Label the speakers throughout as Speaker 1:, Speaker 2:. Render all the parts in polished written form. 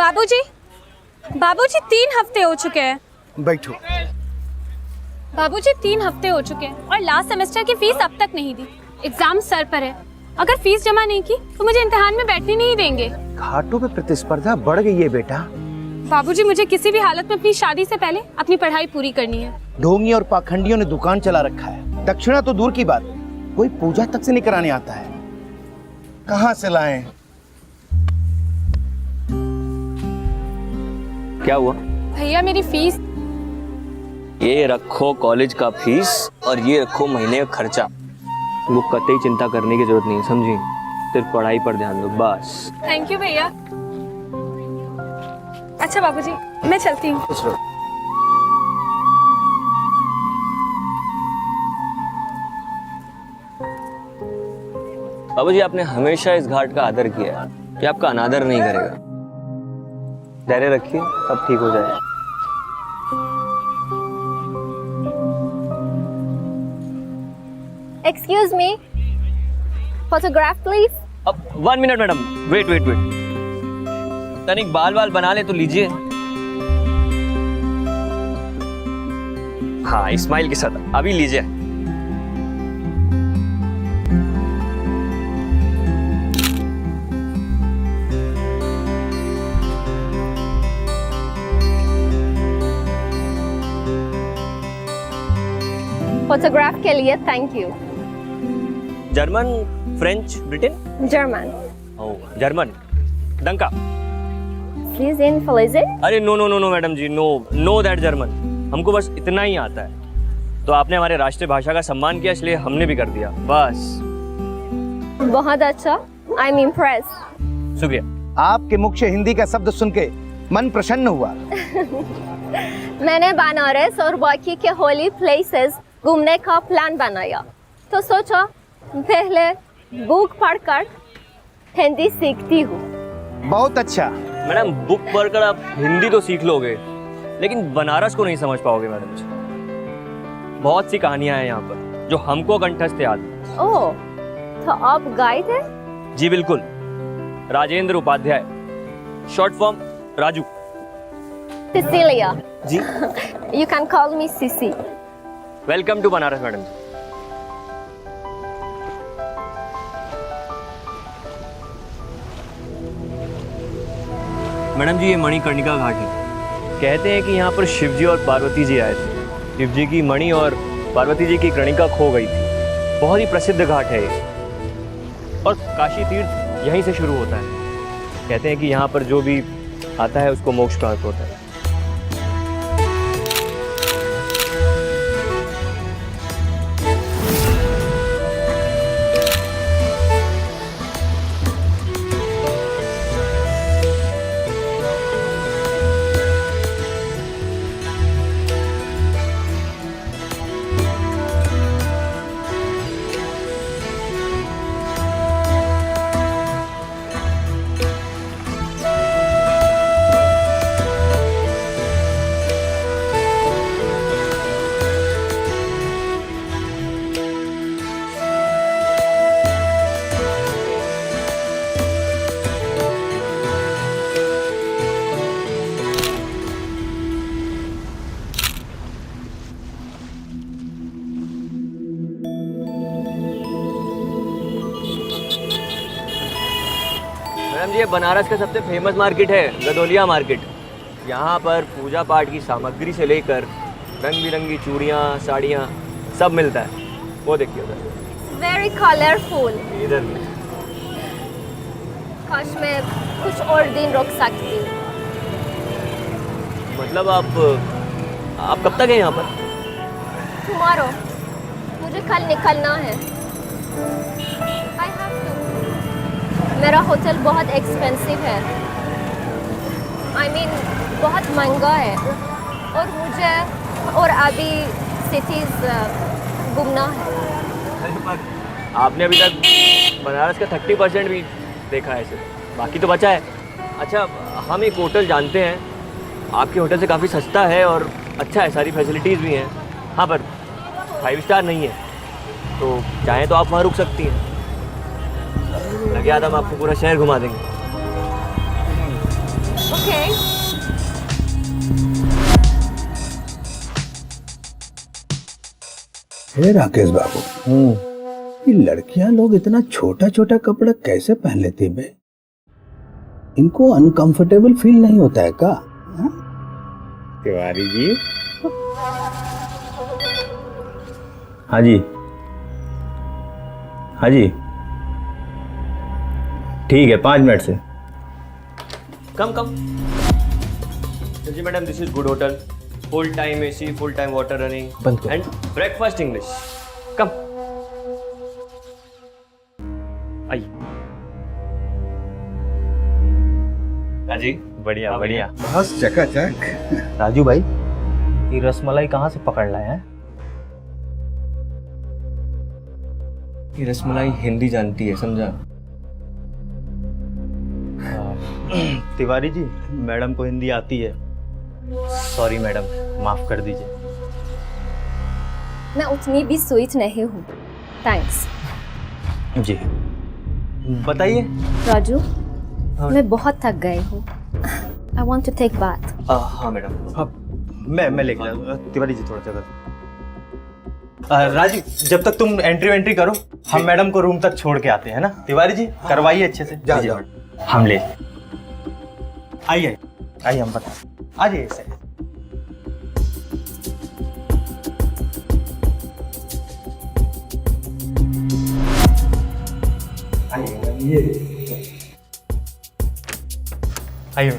Speaker 1: बाबूजी, बाबूजी 3 हफ्ते हो चुके हैं।
Speaker 2: बैठो।
Speaker 1: बाबूजी 3 हफ्ते हो चुके हैं और लास्ट सेमेस्टर की फीस अब तक नहीं दी। एग्जाम सर पर है, अगर फीस जमा नहीं की तो मुझे इम्तिहान में बैठने नहीं देंगे।
Speaker 2: घाटों पे प्रतिस्पर्धा बढ़ गई है बेटा।
Speaker 1: बाबूजी, मुझे किसी भी हालत में अपनी शादी से पहले अपनी पढ़ाई पूरी करनी है।
Speaker 2: ढोंगी और पाखंडियों ने दुकान चला रखा है, दक्षिणा तो दूर की बात, कोई पूजा तक से नहीं कराने आता है। कहाँ से लाएं?
Speaker 3: क्या हुआ?
Speaker 1: भैया मेरी फीस।
Speaker 3: ये रखो कॉलेज का फीस और ये रखो महीने का खर्चा। तुमको कतई चिंता करने की जरूरत नहीं है, समझी? सिर्फ पढ़ाई पर ध्यान दो बस।
Speaker 1: थैंक यू भैया। अच्छा बाबूजी, मैं चलती हूँ।
Speaker 2: खुश रहो।
Speaker 3: बाबूजी, आपने हमेशा इस घाट का आदर किया है, कि आपका अनादर नहीं करेगा। धैर्य रखिए, सब ठीक हो जाएगा।
Speaker 4: Excuse me, photograph please.
Speaker 3: अब 1 minute madam, wait wait wait. तनिक बाल बाल बना ले तो लीजिए। हाँ, स्माइल के साथ अभी लीजिए।
Speaker 4: फोटोग्राफ के लिए thank you.
Speaker 3: German, French, Britain?
Speaker 4: German.
Speaker 3: Oh, German. डंका।
Speaker 4: Please in following.
Speaker 3: अरे no no no no madam ji, no that German. हमको बस इतना ही आता है। तो आपने हमारे राष्ट्रीय भाषा का सम्मान किया, इसलिए हमने भी कर दिया बस।
Speaker 4: बहुत अच्छा, आई एम इम्प्रेस्ड।
Speaker 3: शुक्रिया।
Speaker 2: आपके मुख से हिंदी का शब्द सुन के मन प्रसन्न हुआ।
Speaker 4: मैंने बनारस और बाकी के होली प्लेसेस घूमने का प्लान बनाया, तो सोचा पहले बुक पढ़कर हिंदी सीखती हूँ।
Speaker 2: बहुत अच्छा।
Speaker 3: मैडम, बुक पढ़कर आप हिंदी तो सीख लोगे, लेकिन बनारस को नहीं समझ पाओगे मैडम जी। बहुत सी कहानियां हैं यहाँ पर जो हमको कंठस्थ याद है।
Speaker 4: ओह, तो आप गाइड हैं?
Speaker 3: जी बिल्कुल, Rajendra Upadhyay, short form Raju.
Speaker 4: Cecilia.
Speaker 3: जी।
Speaker 4: You can call me Sissy.
Speaker 3: Welcome to Banaras madam. Madam ji, ये मणिकर्णिका घाट है। कहते हैं कि यहाँ पर शिवजी और पार्वती जी आए थे। शिवजी की मणि और पार्वती जी की कर्णिका खो गई थी। बहुत ही प्रसिद्ध घाट है ये, और काशी तीर्थ यहीं से शुरू होता है। कहते हैं कि यहाँ पर जो भी आता है उसको मोक्ष प्राप्त होता है। मैडम जी, ये बनारस का सबसे फेमस मार्केट है, गदोलिया मार्केट। यहाँ पर पूजा पाठ की सामग्री से लेकर रंग बिरंगी चूड़ियाँ, साड़ियाँ सब मिलता है। वो देखिए उधर।
Speaker 4: Very colourful.
Speaker 3: इधर भी।
Speaker 4: काश मैं कुछ और दिन रुक सकती हूँ।
Speaker 3: मतलब आप कब तक हैं यहाँ पर?
Speaker 4: टुमारो, मुझे कल निकलना है। I have to. मेरा होटल बहुत एक्सपेंसिव है, I mean बहुत महंगा है, और मुझे और अभी सिटीज घूमना है।
Speaker 3: आपने अभी तक बनारस का 30% भी देखा है सिर्फ, बाकी तो बचा है। अच्छा, हम एक होटल जानते हैं, आपके होटल से काफ़ी सस्ता है और अच्छा है, सारी फैसिलिटीज़ भी हैं। हाँ, पर 5 स्टार नहीं है, तो चाहें तो आप वहाँ रुक सकती हैं। लगे आता हम आपको पूरा शहर घुमा देंगे।
Speaker 4: ओके,
Speaker 5: हे राकेश बाबू, ये लड़कियां लोग इतना छोटा छोटा कपड़ा कैसे पहन लेती है बे? इनको अनकंफर्टेबल फील नहीं होता है का?
Speaker 3: तिवारी जी। हाँ जी, हाँ जी, ठीक है, 5 मिनट से। Come come. जी madam, this is good hotel, full time AC, full time water running and breakfast English. Come आइए। हाँ जी, बढ़िया बढ़िया।
Speaker 5: बस चकाचक।
Speaker 3: राजू भाई, ये रसमलाई कहाँ से पकड़ लाए हैं? ये रसमलाई हिंदी जानती है, समझा?
Speaker 6: तिवारी जी, मैडम को हिंदी आती है। सॉरी मैडम, माफ कर दीजिए।
Speaker 4: मैं उतनी भी स्वीट नहीं हूँ। थैंक्स।
Speaker 6: जी बताइए।
Speaker 4: राजू, मैं बहुत थक गई हूँ। I want to take bath.
Speaker 3: हाँ मैडम।
Speaker 6: मैं लेके जाऊँ। तिवारी जी थोड़ा जगह। राजू, जब तक तुम एंट्री करो, हम मैडम को रूम तक छोड़ के आते हैं ना। तिवारी जी करवाइए अच्छे से।
Speaker 5: जा जाओ।
Speaker 6: हम ले आइए आइए, हम बता आ जाइए सर। आइए।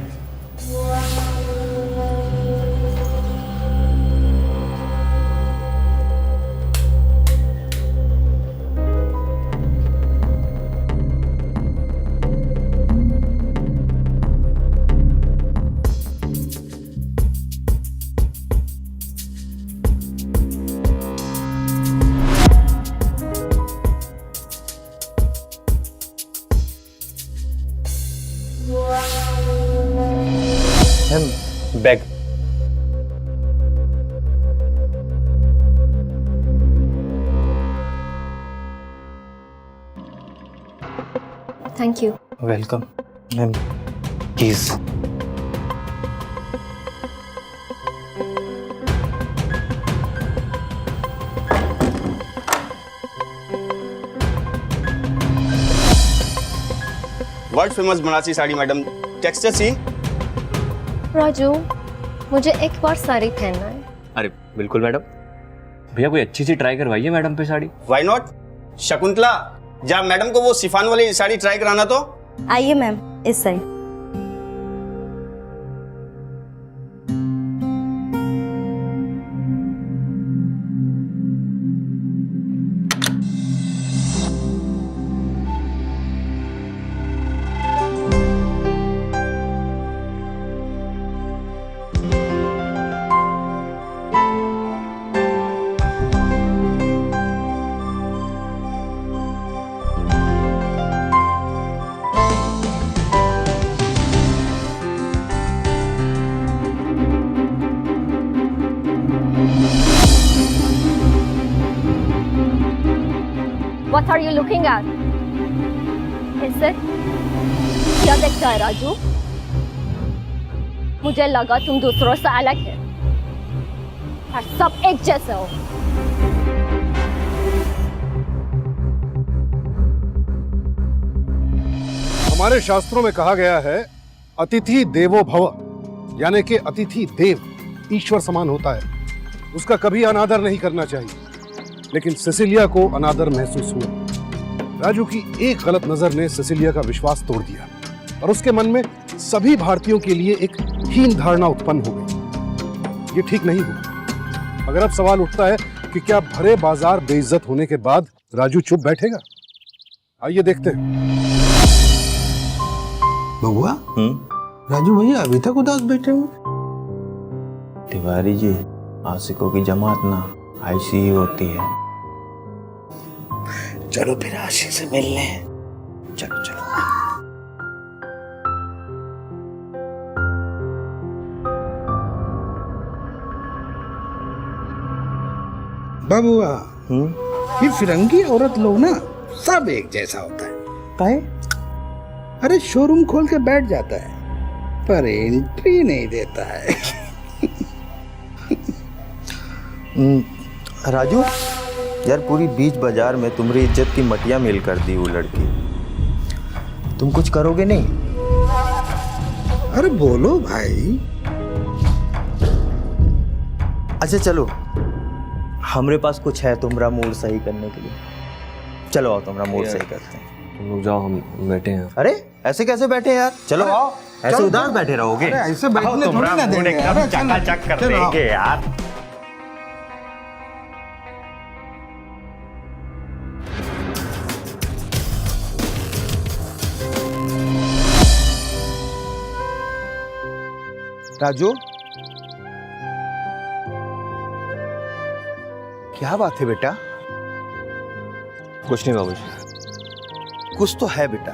Speaker 6: Bag.
Speaker 4: Thank you.
Speaker 6: Welcome ma'am, please.
Speaker 7: World famous Banarasi sari madam, texture see.
Speaker 4: Raju, मुझे एक बार साड़ी पहनना है।
Speaker 3: अरे बिल्कुल मैडम, भैया कोई अच्छी सी ट्राई करवाइए मैडम पे साड़ी।
Speaker 7: Why not? शकुंतला, जा मैडम को वो शिफॉन वाली साड़ी ट्राई कराना तो।
Speaker 8: आइए मैम, इस side.
Speaker 4: What are you looking at? ऐसे क्या देखता है राजू? मुझे लगा तुम दूसरों से अलग है और सब एक जैसे हो।
Speaker 9: हमारे शास्त्रों में कहा गया है, अतिथि देवो भव, यानी कि अतिथि देव ईश्वर समान होता है, उसका कभी अनादर नहीं करना चाहिए। लेकिन सिसिलिया को अनादर महसूस हुआ। राजू की एक गलत नजर ने सिसिलिया का विश्वास तोड़ दिया और उसके मन में सभी भारतीयों के लिए एक हीन धारणा उत्पन्न हो गई। ये ठीक नहीं हुआ। अगर अब सवाल उठता है कि क्या भरे बाजार बेइज्जत होने के बाद राजू चुप बैठेगा? आइए देखते हैं।
Speaker 5: बबुआ, राजू भैया अभी तक उदास बैठे हुए।
Speaker 6: तिवारी जी, आशिकों की जमात ना ऐसी ही होती है।
Speaker 5: चलो फिर आशी से मिल लें। चलो चलो। बबुआ, ये फिरंगी औरत लोग ना सब एक जैसा होता है। काहे? अरे शोरूम खोल के बैठ जाता है पर एंट्री नहीं देता है।
Speaker 6: राजू, यार पूरी बीच बाजार में तुम्हारी इज्जत की मटिया मिल कर दी वो लड़की। तुम कुछ करोगे नहीं?
Speaker 5: अरे बोलो भाई।
Speaker 6: अच्छा चलो, हमरे पास कुछ है तुम्हारा मूड सही करने के लिए। चलो आओ, तुम्हारा मूड सही करते हैं।
Speaker 3: तुम लोग जाओ, हम बैठे हैं।
Speaker 6: अरे ऐसे कैसे बैठे यार? चलो आओ। ऐसे उदास बैठे रहोगे?
Speaker 5: अरे ऐसे बैठने थोड़ी ना देंगे। अरे
Speaker 6: चकाचक कर देंगे यार।
Speaker 2: राजू, क्या बात है बेटा?
Speaker 3: कुछ नहीं बाबूजी।
Speaker 2: कुछ तो है बेटा।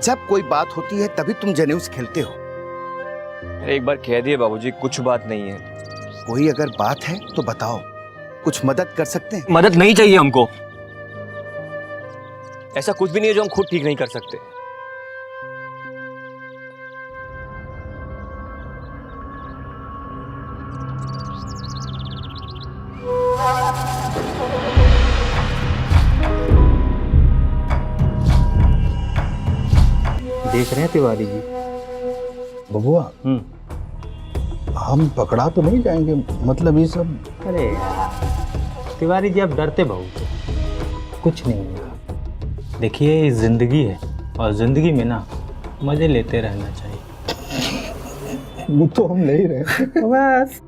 Speaker 2: जब कोई बात होती है तभी तुम जनेऊस खेलते हो।
Speaker 3: एक बार कह दिए बाबूजी, कुछ बात नहीं है।
Speaker 2: कोई अगर बात है तो बताओ, कुछ मदद कर सकते हैं।
Speaker 3: मदद नहीं चाहिए हमको। ऐसा कुछ भी नहीं है जो हम खुद ठीक नहीं कर सकते।
Speaker 6: देख रहे हैं तिवारी जी?
Speaker 5: बबुआ, हम पकड़ा तो नहीं जाएंगे? मतलब ये सब।
Speaker 6: अरे तिवारी जी, आप डरते बहुत हो। कुछ नहीं होगा। देखिए, ये जिंदगी है और जिंदगी में ना मजे लेते रहना चाहिए।
Speaker 5: वो तो हम ले ही रहे।
Speaker 6: बस।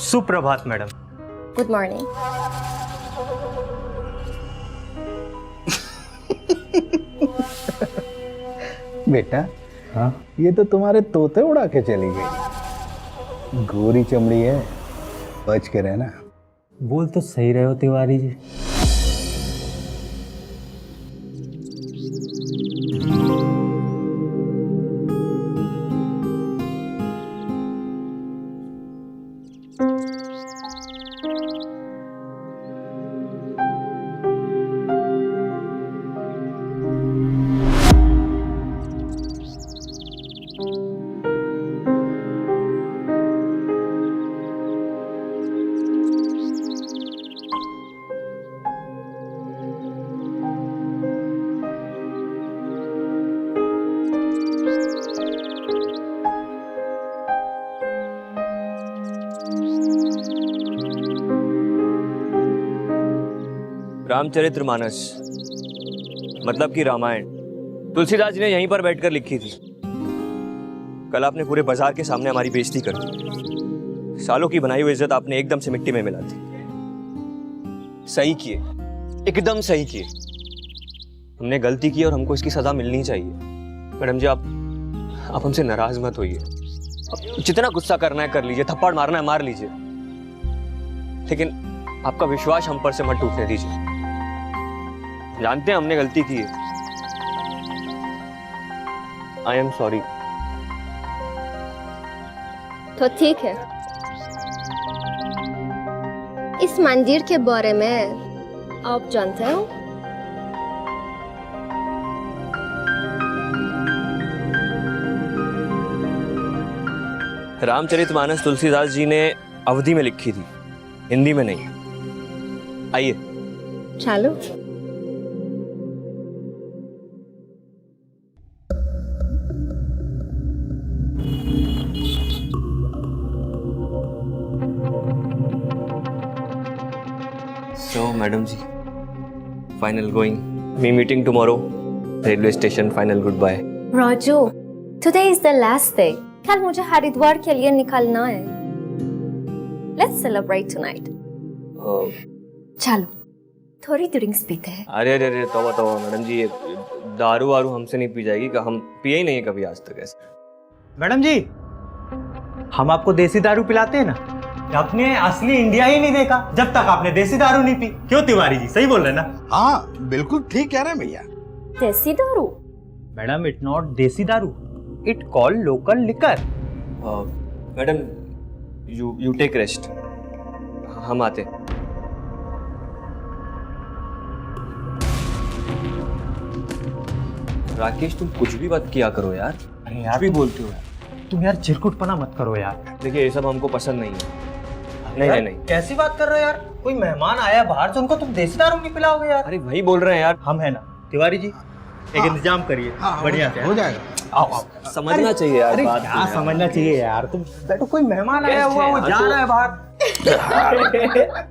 Speaker 6: सुप्रभात मैडम।
Speaker 4: Good morning.
Speaker 5: बेटा, हाँ, ये तो तुम्हारे तोते उड़ा के चली गई। गोरी चमड़ी है, बच के रहना।
Speaker 6: बोल तो सही रहे हो तिवारी जी।
Speaker 3: रामचरितमानस मतलब कि रामायण तुलसीदास जी ने यहीं पर बैठकर लिखी थी। कल आपने पूरे बाजार के सामने हमारी बेइज्जती कर दी। सालों की बनाई हुई इज्जत आपने एकदम से मिट्टी में मिला दी। सही किए, एकदम सही किए। हमने गलती की और हमको इसकी सजा मिलनी चाहिए। मैडम जी, आप हमसे नाराज मत होइए। जितना गुस्सा करना है कर लीजिए, थप्पड़ मारना है मार लीजिए, लेकिन आपका विश्वास हम पर से मत टूटने दीजिए। जानते हैं हमने गलती की है। I am sorry.
Speaker 4: तो ठीक है, इस मंदिर के बारे में आप जानते हो?
Speaker 3: रामचरितमानस तुलसीदास जी ने अवधी में लिखी थी, हिंदी में नहीं। आइए।
Speaker 4: चलो।
Speaker 3: So, madam ji, final going. Me meeting tomorrow, railway station. Final good bye.
Speaker 4: Raju, today is the last day. कल मुझे हरिद्वार के लिए निकलना है। Let's celebrate tonight. चलो, थोड़ी ड्रिंक्स पीते हैं।
Speaker 3: अरे अरे अरे, तौबा तौबा मैडम जी, ये दारू वारू हमसे नहीं पी जाएगी। हम पिए ही नहीं है कभी आज तक ऐसे।
Speaker 6: मैडम जी, हम आपको देसी दारू पिलाते हैं ना। आपने असली इंडिया ही नहीं देखा जब तक आपने देसी दारू नहीं पी। क्यों तिवारी जी, सही बोल रहे ना?
Speaker 5: हाँ, बिल्कुल ठीक कह रहे हैं भैया।
Speaker 4: देसी दारू?
Speaker 6: Madam, it not desi daru, it call local liquor.
Speaker 3: Madam, you take rest, हम आते। राकेश, तुम कुछ भी बात किया करो यार।
Speaker 6: अरे यार भी बोलते हो यार। तुम यार चिरकुटपना मत करो यार।
Speaker 3: देखिए ये सब हमको पसंद नहीं है। नहीं नहीं नहीं,
Speaker 6: कैसी बात कर रहे हो यार? कोई मेहमान आया बाहर से, उनको तुम देसी दारू नहीं पिलाओगे यार?
Speaker 3: अरे वही बोल रहे हैं यार।
Speaker 6: हम है ना तिवारी जी, एक इंतजाम करिए बढ़िया से।
Speaker 5: हो जाएगा।
Speaker 6: आओ आओ।
Speaker 3: समझना चाहिए यार
Speaker 6: अरे
Speaker 3: बात
Speaker 6: क्या समझना चाहिए यार, तुम बैठो, कोई मेहमान आया हुआ, वो जा रहा है बाहर।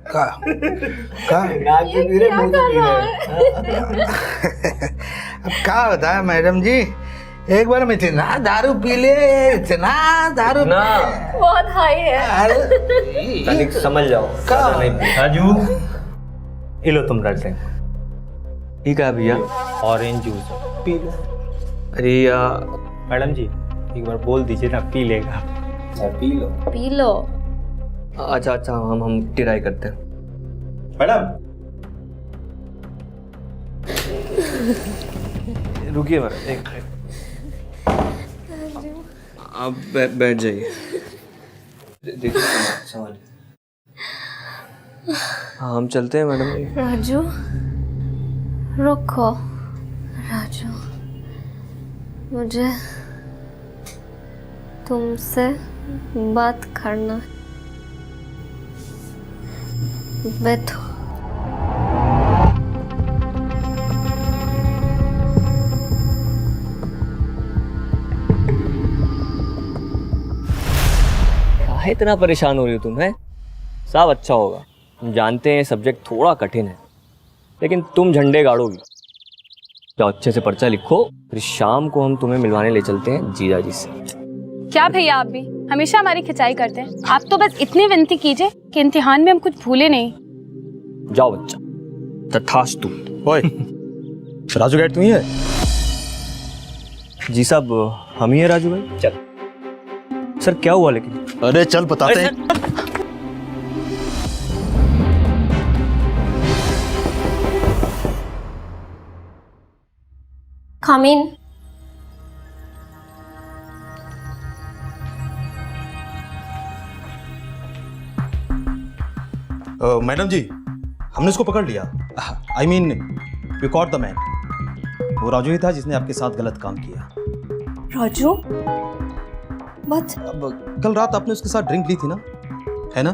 Speaker 5: का अब क्या बताया मैडम जी, एक बार में इतना दारू पी ले, इतना दारू
Speaker 3: ना
Speaker 4: बहुत हाई है।
Speaker 3: तनिक समझ जाओ।
Speaker 5: का
Speaker 3: नहीं
Speaker 6: राजू, ये लो तुम रख लें,
Speaker 3: ठीक है भैया।
Speaker 6: Orange juice P low.
Speaker 3: अरे
Speaker 6: मैडम जी एक बार बोल दीजिए ना, पी लेगा।
Speaker 3: P low.
Speaker 4: P low.
Speaker 3: अच्छा अच्छा, हम ट्राई करते हैं।
Speaker 6: मैडम
Speaker 3: रुकिए एक आप बैठ जाइए। देखिए सवाल। हाँ हम चलते हैं मैडम जी।
Speaker 4: राजू रुको, राजू मुझे तुमसे बात करना है। बैठो।
Speaker 3: काहे इतना परेशान हो रही हो तुम? है सब अच्छा होगा। हम जानते हैं सब्जेक्ट थोड़ा कठिन है, लेकिन तुम झंडे गाड़ोगी। जाओ अच्छे से पर्चा लिखो, फिर शाम को हम तुम्हें मिलवाने ले चलते हैं जीजा जी से।
Speaker 1: क्या भैया, आप भी हमेशा हमारी खिंचाई करते हैं। आप तो बस इतनी विनती कीजिए कि इम्तिहान में हम कुछ भूले नहीं।
Speaker 3: जाओ बच्चा, तथास्तु।
Speaker 10: ओए राजू गाइड तू ही है?
Speaker 3: जी साहब हम ही है राजू भाई। चल सर क्या हुआ लेकिन?
Speaker 10: अरे चल बताते हैं।
Speaker 4: Come in.
Speaker 10: मैडम जी हमने उसको पकड़ लिया। I mean we caught the man. वो राजू ही था जिसने आपके साथ गलत काम किया।
Speaker 8: राजू बट
Speaker 10: अब कल रात आपने उसके साथ ड्रिंक ली थी ना, है ना?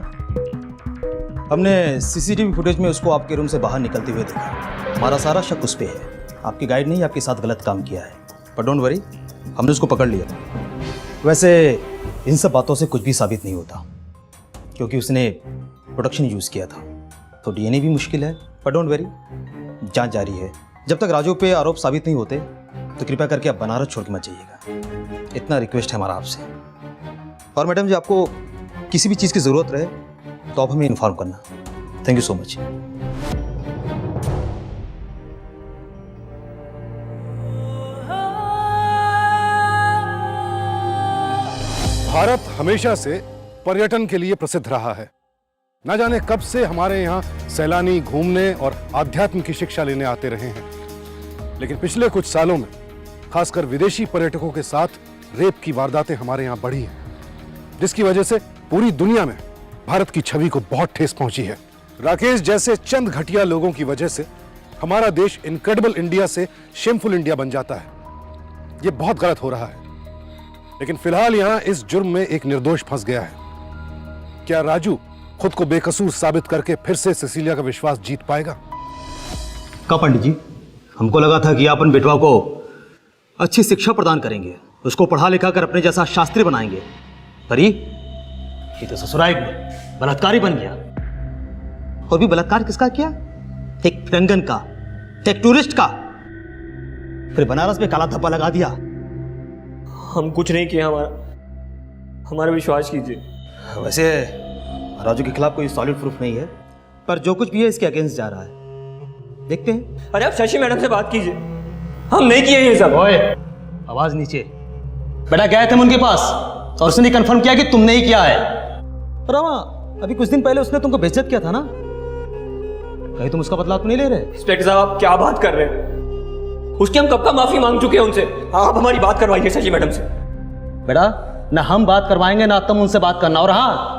Speaker 10: हमने सीसीटीवी फुटेज में उसको आपके रूम से बाहर निकलते हुए देखा। हमारा सारा शक उस पे है। आपकी गाइड ने ही आपके साथ गलत काम किया है, पर डोंट वरी, हमने उसको पकड़ लिया। वैसे इन सब बातों से कुछ भी साबित नहीं होता, क्योंकि उसने प्रोडक्शन यूज़ किया था, तो डीएनए भी मुश्किल है। पर डोंट वरी, जांच जारी है। जब तक राजू पे आरोप साबित नहीं होते तो कृपया करके आप बनारस छोड़ के मत जाइएगा। इतना रिक्वेस्ट है हमारा आपसे। और मैडम जी आपको किसी भी चीज़ की ज़रूरत रहे तो आप हमें इन्फॉर्म करना। Thank you so much.
Speaker 9: Bharat हमेशा से पर्यटन के लिए प्रसिद्ध रहा है। न जाने कब से हमारे यहाँ सैलानी घूमने और आध्यात्म की शिक्षा लेने आते रहे हैं, लेकिन पिछले कुछ सालों में खासकर विदेशी पर्यटकों के साथ रेप की वारदातें हमारे यहाँ बढ़ी हैं, जिसकी वजह से पूरी दुनिया में भारत की छवि को बहुत ठेस पहुंची है। राकेश जैसे चंद घटिया लोगों की वजह से हमारा देश इनक्रेडिबल इंडिया से शेमफुल इंडिया बन जाता है। ये बहुत गलत हो रहा है। लेकिन फिलहाल यहाँ इस जुर्म में एक निर्दोष फंस गया है। क्या राजू खुद को बेकसूर साबित करके फिर से सिसिलिया का विश्वास जीत पाएगा?
Speaker 10: का पंडित जी, हमको लगा था कि आप अपन बेटवा को अच्छी शिक्षा प्रदान करेंगे, उसको पढ़ा लिखा कर अपने जैसा शास्त्री बनाएंगे, पर ये तो ससुराल में बलात्कारी बन गया। और भी बलात्कार किसका किया? एक फिरंगन का, एक टूरिस्ट का। फिर बनारस में काला धब्बा लगा दिया।
Speaker 3: हम कुछ नहीं किया, हमारा विश्वास कीजिए।
Speaker 10: वैसे राजू के खिलाफ कोई सॉलिड प्रूफ नहीं है, पर जो कुछ भी है इसके अगेंस्ट जा रहा है। देखते हैं।
Speaker 3: अरे आप शशि मैडम से बात कीजिए, हम नहीं किए ये सब।
Speaker 10: ओए आवाज नीचे। बेटा गए थे हम उनके पास और उसने कंफर्म किया कि तुमने ही किया है। रामा अभी कुछ दिन पहले उसने तुमको बेइज्जत किया था ना, कहीं तुम उसका बदला तो नहीं ले रहे?
Speaker 3: इंस्पेक्टर साहब आप क्या बात कर रहे हैं? उसकी हम कब का माफी मांग चुके हैं उनसे। आप हमारी बात करवाइए शशि मैडम से।
Speaker 10: बेटा ना हम बात करवाएंगे ना तुम उनसे बात करना, और हाँ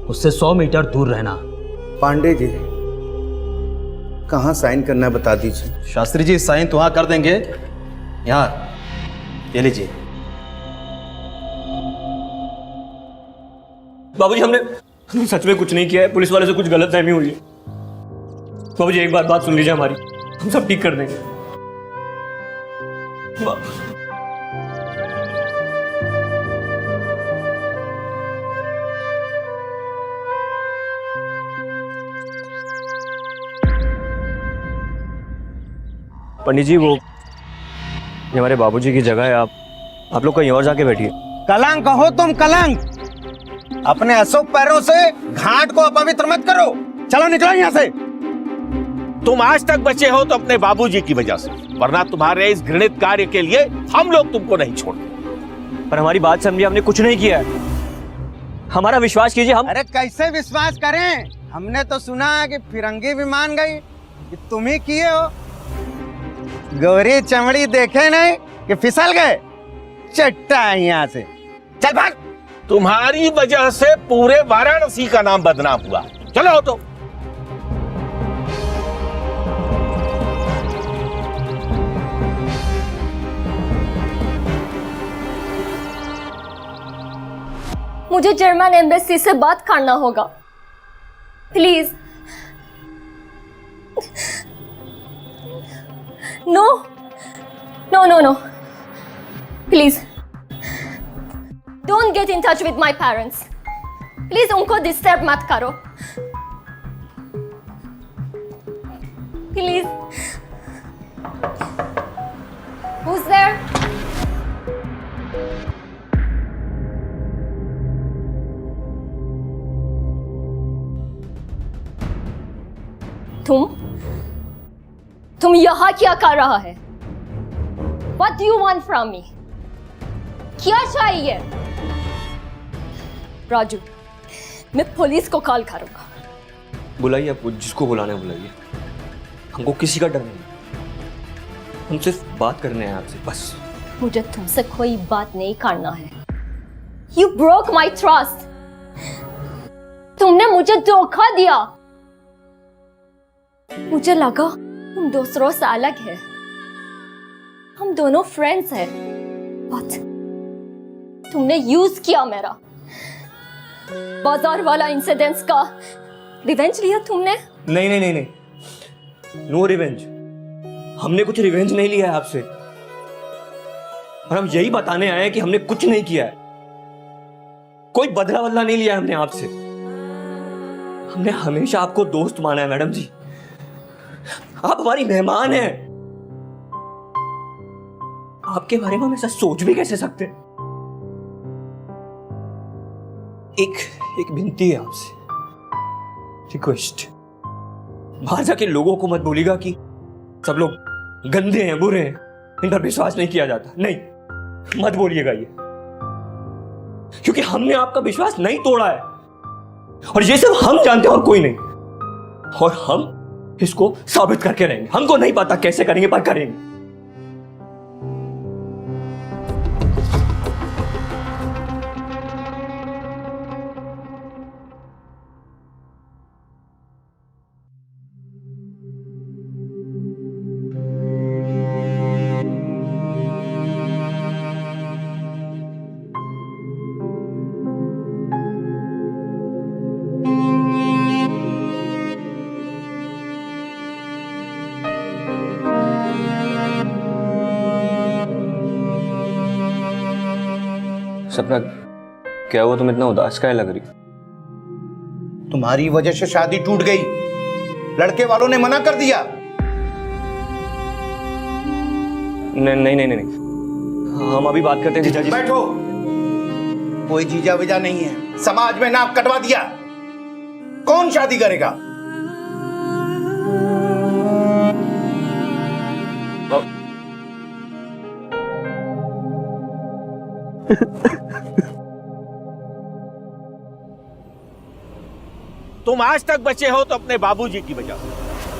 Speaker 10: उससे 100 मीटर दूर रहना।
Speaker 2: पांडे जी कहाँ साइन करना है बता दीजिए।
Speaker 10: शास्त्री जी साइन तो वहां कर देंगे, यहाँ ये लीजिए।
Speaker 3: बाबूजी हमने सच में कुछ नहीं किया है, पुलिस वाले से कुछ गलतफहमी हुई है। बाबूजी एक बात सुन लीजिए हमारी, हम सब ठीक कर देंगे। पंडित जी वो ये हमारे बाबूजी की जगह है, आप लोग कहीं और जाके बैठिए।
Speaker 2: कलंक हो तुम, कलंक। अपने अशोक पैरों से घाट को अपवित्र मत करो। चलो निकलो यहाँ से।
Speaker 11: तुम आज तक बचे हो तो अपने बाबूजी की वजह से, वरना तुम्हारे इस घृणित कार्य के लिए हम लोग तुमको नहीं छोड़ते।
Speaker 3: पर हमारी बात समझिए, हमने कुछ नहीं किया है, हमारा विश्वास कीजिए। हम
Speaker 2: अरे कैसे विश्वास करें? हमने तो सुना है कि फिरंगी भी मान गई कि तुम ही किए हो। गौरी चमड़ी देखे नहीं कि फिसल गए। चट्टा है यहाँ से, चल भाग।
Speaker 11: तुम्हारी वजह से पूरे वाराणसी का नाम बदनाम हुआ। चलो तो
Speaker 4: मुझे जर्मन एम्बेसी से बात करना होगा, please. No no no no, please don't get in touch with my parents. Please उनको डिस्टर्ब मत करो, प्लीज। Who's there? तुम यहां क्या कर रहा है? What do you want from me? क्या चाहिए? राजू, मैं पुलिस को कॉल करूंगा।
Speaker 3: बुलाइए, आपको जिसको बुलाना है बुलाइए, हमको किसी का डर नहीं। हम सिर्फ बात करने हैं आपसे, बस।
Speaker 4: मुझे तुमसे कोई बात नहीं करना है। You broke my trust. तुमने मुझे धोखा दिया। मुझे लगा तुम दूसरों से अलग है, हम दोनों फ्रेंड्स हैं, बट तुमने यूज किया मेरा। बाजार वाला इंसिडेंट्स का रिवेंज लिया तुमने।
Speaker 3: नहीं नहीं नहीं नहीं, नो रिवेंज। हमने कुछ रिवेंज नहीं लिया है आपसे, और हम यही बताने आए हैं कि हमने कुछ नहीं किया है। कोई बदला बदला नहीं लिया हमने आपसे। हमने हमेशा आपको दोस्त माना है मैडम जी, आप हमारी मेहमान हैं। आपके बारे में हम ऐसा सोच भी कैसे सकते हैं? एक विनती है आपसे, रिक्वेस्ट। बाहर जाके लोगों को मत बोलिएगा कि सब लोग गंदे हैं, बुरे हैं, इन पर विश्वास नहीं किया जाता। नहीं, मत बोलिएगा ये, क्योंकि हमने आपका विश्वास नहीं तोड़ा है, और ये सब हम जानते हैं और कोई नहीं। और हम इसको साबित करके रहेंगे। हमको नहीं पता कैसे करेंगे, पर करेंगे। सपना, क्या हुआ? तुम इतना उदास काहे लग रही?
Speaker 2: तुम्हारी वजह से शादी टूट गई, लड़के वालों ने मना कर दिया।
Speaker 3: नहीं नहीं नहीं नहीं, हम अभी बात करते हैं जीजा जी।
Speaker 2: बैठो। कोई जीजा विजा नहीं है, समाज में नाक कटवा दिया। कौन शादी करेगा?
Speaker 11: तुम आज तक बचे हो तो अपने बाबूजी की वजह से,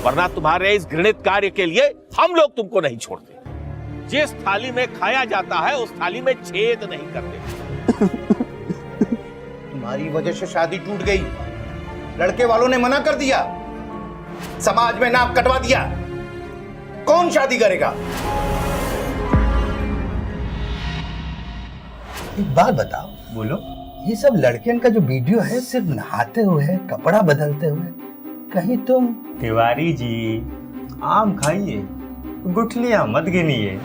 Speaker 11: वरना तुम्हारे इस घृणित कार्य के लिए हम लोग तुमको नहीं छोड़ते। जिस थाली में खाया जाता है उस थाली में छेद नहीं करते।
Speaker 2: तुम्हारी वजह से शादी टूट गई, लड़के वालों ने मना कर दिया, समाज में नाक कटवा दिया। कौन शादी करेगा? एक बात बताओ।
Speaker 10: बोलो।
Speaker 5: ये सब लड़कियन का जो वीडियो है सिर्फ नहाते हुए, कपड़ा बदलते हुए, कहीं तुम।
Speaker 6: तिवारी जी आम खाइए, गुठलियां मत गिनिए।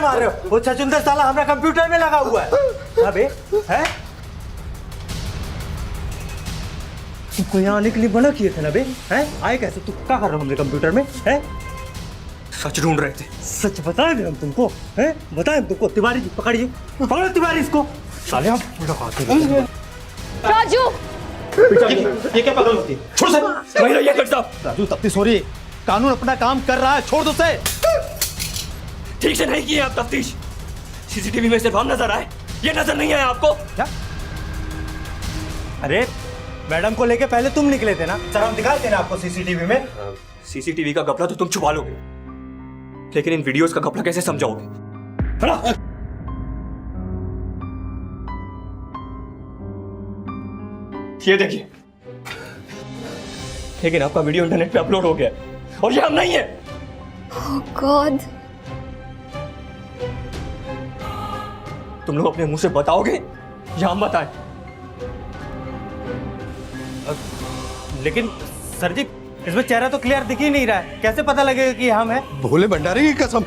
Speaker 10: मार रहे हो? वो छचुंदर साला हमारा कंप्यूटर में लगा हुआ है। अबे है तुमको यहाँ आने के लिए मना किए थे ना बे? हैं आए कैसे? तू क्या कर रहा हो हमारे कंप्यूटर में? हैं सच ढूंढ रहे थे। सच बताए थे हम तुमको, हैं बताए हम तुमको। तिवारी जी पकड़िए, पकड़ो तिवारी इसको। साले हम
Speaker 1: राजू
Speaker 10: ये क्या पकड़ होती है? छोड़ सर। राजू तफ्तीश हो रही है, कानून अपना काम कर रहा है, छोड़ दो उसे।
Speaker 3: ठीक से नहीं किए आप तफ्तीश। सीसीटीवी में सिर्फ हम नजर आए, ये नजर नहीं आया आपको?
Speaker 10: क्या? अरे मैडम को लेके पहले तुम निकले थे ना सर, हम दिखाए थे ना आपको सीसीटीवी में।
Speaker 3: सीसीटीवी का घपला तो तुम छुपा लोगे, लेकिन इन वीडियोस का घपला कैसे समझाओगे? ये देखिए, लेकिन आपका वीडियो इंटरनेट पे अपलोड हो गया और ये हम नहीं है।
Speaker 8: Oh God.
Speaker 3: तुम लोग अपने मुंह से बताओगे या हम बताएं?
Speaker 10: लेकिन सर जी इसमें चेहरा तो क्लियर दिख ही नहीं रहा है, कैसे पता लगेगा कि हम हैं?
Speaker 9: भोले भंडारी की कसम,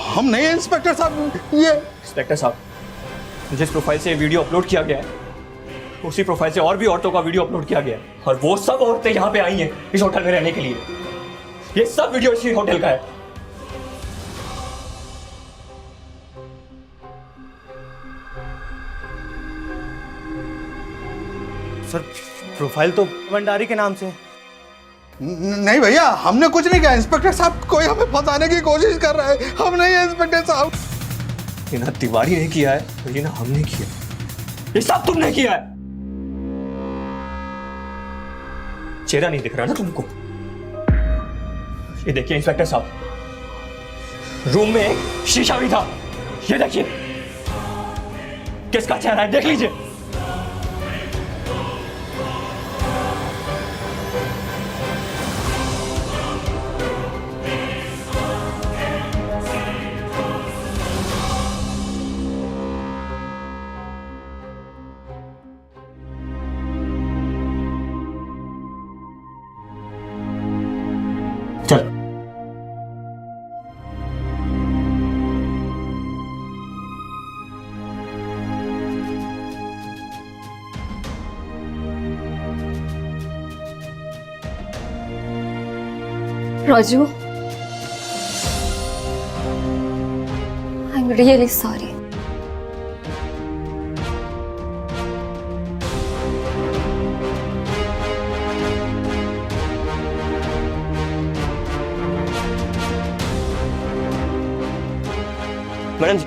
Speaker 9: हम नहीं है इंस्पेक्टर साहब। ये
Speaker 3: इंस्पेक्टर साहब, जिस प्रोफाइल से वीडियो अपलोड किया गया है उसी प्रोफाइल से और भी औरतों का वीडियो अपलोड किया गया है, और वो सब औरतें यहाँ पे आई हैं इस होटल में रहने के लिए। ये सब वीडियो इसी होटल का है।
Speaker 10: सर प्रोफाइल तो भंडारी के नाम से है।
Speaker 9: नहीं भैया, हमने कुछ नहीं किया। इंस्पेक्टर साहब कोई हमें फंसाने की कोशिश कर रहा है, हम नहीं है इंस्पेक्टर साहब।
Speaker 3: ये ना तिवारी ने किया है और ये ना हमने किया, ये सब तुमने किया है। चेहरा नहीं दिख रहा ना तुमको? ये देखिए इंस्पेक्टर साहब, रूम में एक शीशा भी था, ये देखिए किसका चेहरा है, देख लीजिए। चल
Speaker 8: Raju, I'm really sorry.
Speaker 3: Madam ji,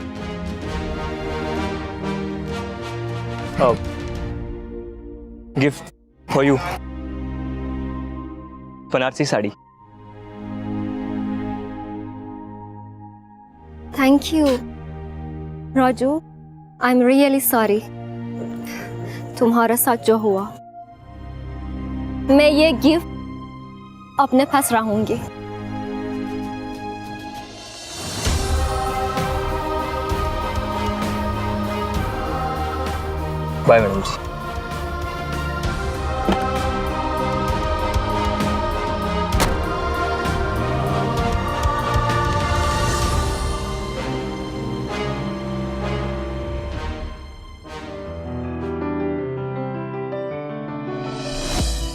Speaker 3: gift for you, Banarasi sari.
Speaker 8: Thank you. Raju, I'm really sorry. तुम्हारे साथ जो हुआ, मैं ये गिफ्ट अपने पास रहूंगी।
Speaker 3: बाय मैडम जी।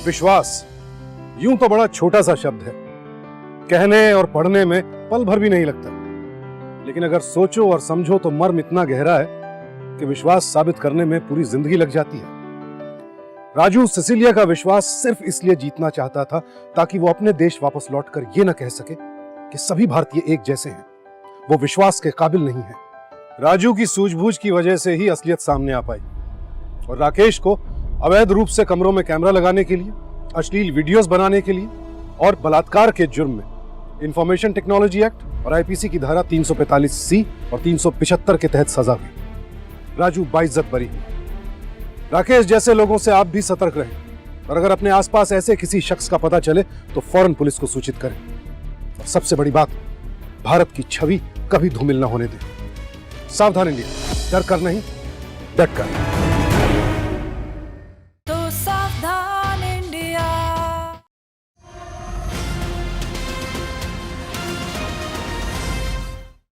Speaker 9: विश्वास यूं तो बड़ा छोटा सा शब्द है, कहने और पढ़ने में पल भर भी नहीं लगता, लेकिन अगर सोचो और समझो तो मर्म इतना गहरा है कि विश्वास साबित करने में पूरी जिंदगी लग जाती है। राजू सिसिलिया का विश्वास सिर्फ इसलिए जीतना चाहता था ताकि वो अपने देश वापस लौटकर ये न कह सके कि सभी भारतीय एक जैसे हैं। वो विश्वास के काबिल नहीं है। राजू की सूझबूझ की वजह से ही असलियत सामने आ पाई और राकेश को अवैध रूप से कमरों में कैमरा लगाने के लिए, अश्लील वीडियोस बनाने के लिए और बलात्कार के जुर्म में इंफॉर्मेशन टेक्नोलॉजी एक्ट और आईपीसी की धारा 345C और 375 के तहत सजा हुई। राजू बाइज्जत बरी हुई। राकेश जैसे लोगों से आप भी सतर्क रहें और अगर अपने आसपास ऐसे किसी शख्स का पता चले तो फौरन पुलिस को सूचित करें। और सबसे बड़ी बात, भारत की छवि कभी धूमिल न होने दें। सावधान इंडिया, डर कर नहीं, डट कर।